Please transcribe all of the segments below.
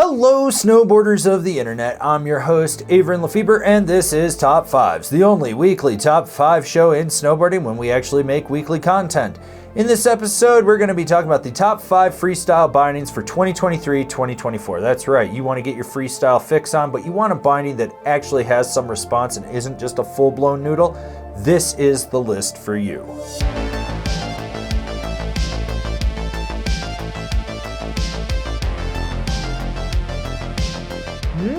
Hello, snowboarders of the internet. I'm your host, Avran LeFeber, and this is Top 5s, the only weekly Top 5 show in snowboarding when we actually make weekly content. In this episode, we're going to be talking about the top 5 freestyle bindings for 2023-2024. That's right, you want to get your freestyle fix on, but you want a binding that actually has some response and isn't just a full-blown noodle. This is the list for you.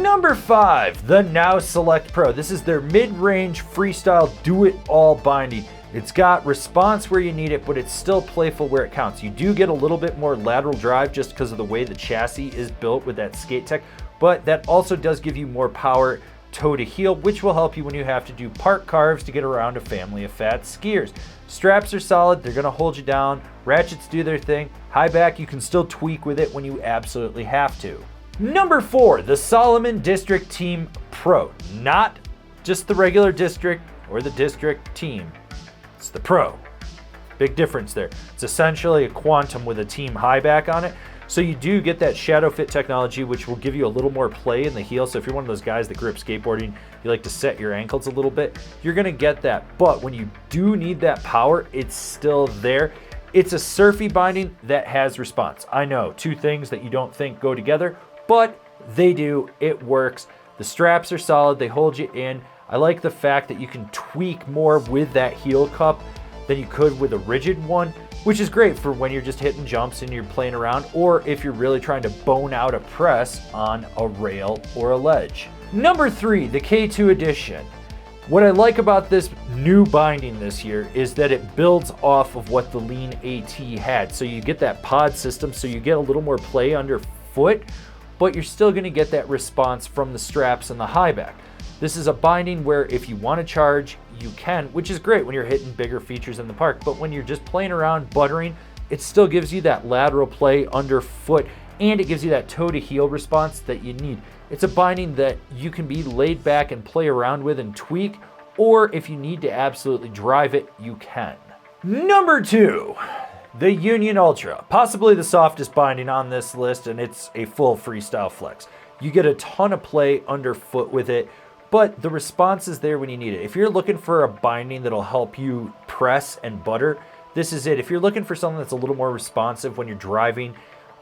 Number 5, the Now Select Pro. This is their mid-range freestyle do-it-all binding. It's got response where you need it, but it's still playful where it counts. You do get a little bit more lateral drive just because of the way the chassis is built with that skate tech, but that also does give you more power toe to heel, which will help you when you have to do park carves to get around a family of fat skiers. Straps are solid, they're gonna hold you down. Ratchets do their thing. High back, you can still tweak with it when you absolutely have to. Number 4, the Solomon District Team Pro. Not just the regular district or the district team. It's the Pro. Big difference there. It's essentially a Quantum with a team high back on it. So you do get that shadow fit technology, which will give you a little more play in the heel. So if you're one of those guys that grip skateboarding, you like to set your ankles a little bit, you're gonna get that. But when you do need that power, it's still there. It's a surfy binding that has response. I know, two things that you don't think go together, but they do. It works. The straps are solid. They hold you in. I like the fact that you can tweak more with that heel cup than you could with a rigid one, which is great for when you're just hitting jumps and you're playing around, or if you're really trying to bone out a press on a rail or a ledge. Number 3, the K2 edition. What I like about this new binding this year is that it builds off of what the Lean AT had. So you get that pod system, so you get a little more play underfoot, but you're still gonna get that response from the straps and the high back. This is a binding where if you wanna charge, you can, which is great when you're hitting bigger features in the park, but when you're just playing around buttering, it still gives you that lateral play underfoot, and it gives you that toe to heel response that you need. It's a binding that you can be laid back and play around with and tweak, or if you need to absolutely drive it, you can. Number 2. The Union Ultra, possibly the softest binding on this list, and it's a full freestyle flex. You get a ton of play underfoot with it, but the response is there when you need it. If you're looking for a binding that'll help you press and butter, this is it. If you're looking for something that's a little more responsive when you're driving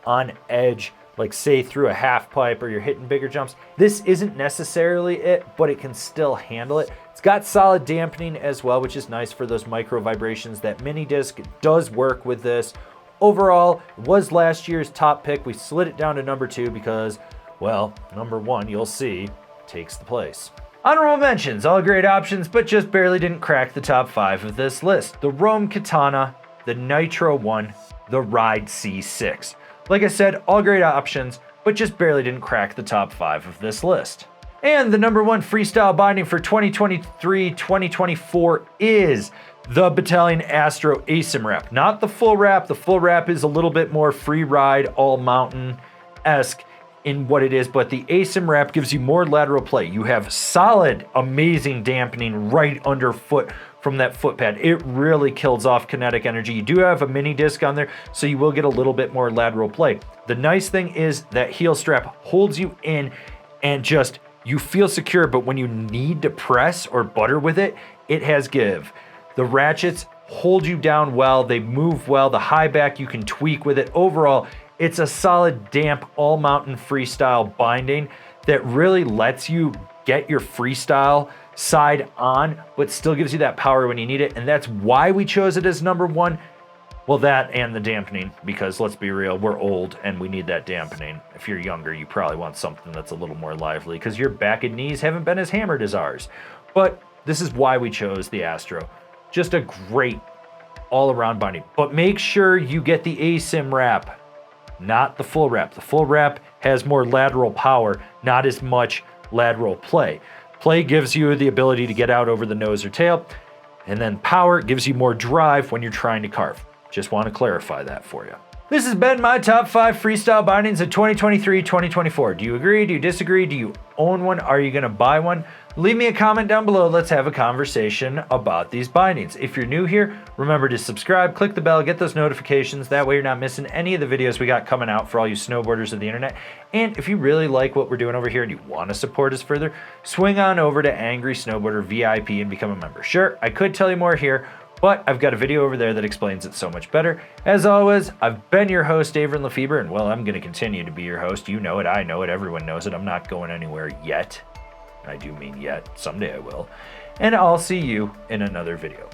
on edge, like say through a half pipe or you're hitting bigger jumps, this isn't necessarily it, but it can still handle it. It's got solid dampening as well, which is nice for those micro vibrations. That mini disc does work with this. Overall, it was last year's top pick. We slid it down to number 2 because, well, number 1, you'll see, takes the place. Honorable mentions, all great options, but just barely didn't crack the top 5 of this list. The Rome Katana, the Nitro 1, the Ride C6. Like I said, all great options, but just barely didn't crack the top 5 of this list. And the number 1 freestyle binding for 2023-2024 is the Battalion Astro ASIM wrap. Not the full wrap. The full wrap is a little bit more free ride, all mountain-esque in what it is, but the ASIM wrap gives you more lateral play. You have solid, amazing dampening right underfoot from that foot pad. It really kills off kinetic energy. You do have a mini disc on there, so you will get a little bit more lateral play. The nice thing is that heel strap holds you in and just, you feel secure, but when you need to press or butter with it, it has give. The ratchets hold you down well, they move well. The high back you can tweak with it. Overall, it's a solid, damp, all mountain freestyle binding that really lets you get your freestyle side on, but still gives you that power when you need it. And that's why we chose it as number 1. Well, that and the dampening, because let's be real, we're old and we need that dampening. If you're younger, you probably want something that's a little more lively because your back and knees haven't been as hammered as ours. But this is why we chose the Astro. Just a great all-around binding. But make sure you get the ASIM wrap, not the full wrap. The full wrap has more lateral power, not as much lateral play. Play gives you the ability to get out over the nose or tail, and then power gives you more drive when you're trying to carve. Just want to clarify that for you. This has been my top 5 freestyle bindings of 2023-2024. Do you agree? Do you disagree? Do you own one? Are you going to buy one? Leave me a comment down below. Let's have a conversation about these bindings. If you're new here, remember to subscribe, click the bell, get those notifications. That way you're not missing any of the videos we got coming out for all you snowboarders of the internet. And if you really like what we're doing over here and you want to support us further, swing on over to Angry Snowboarder VIP and become a member. Sure, I could tell you more here, but I've got a video over there that explains it so much better. As always, I've been your host, Avran LeFeber, and well, I'm going to continue to be your host. You know it, I know it, everyone knows it. I'm not going anywhere yet. I do mean yet. Someday I will. And I'll see you in another video.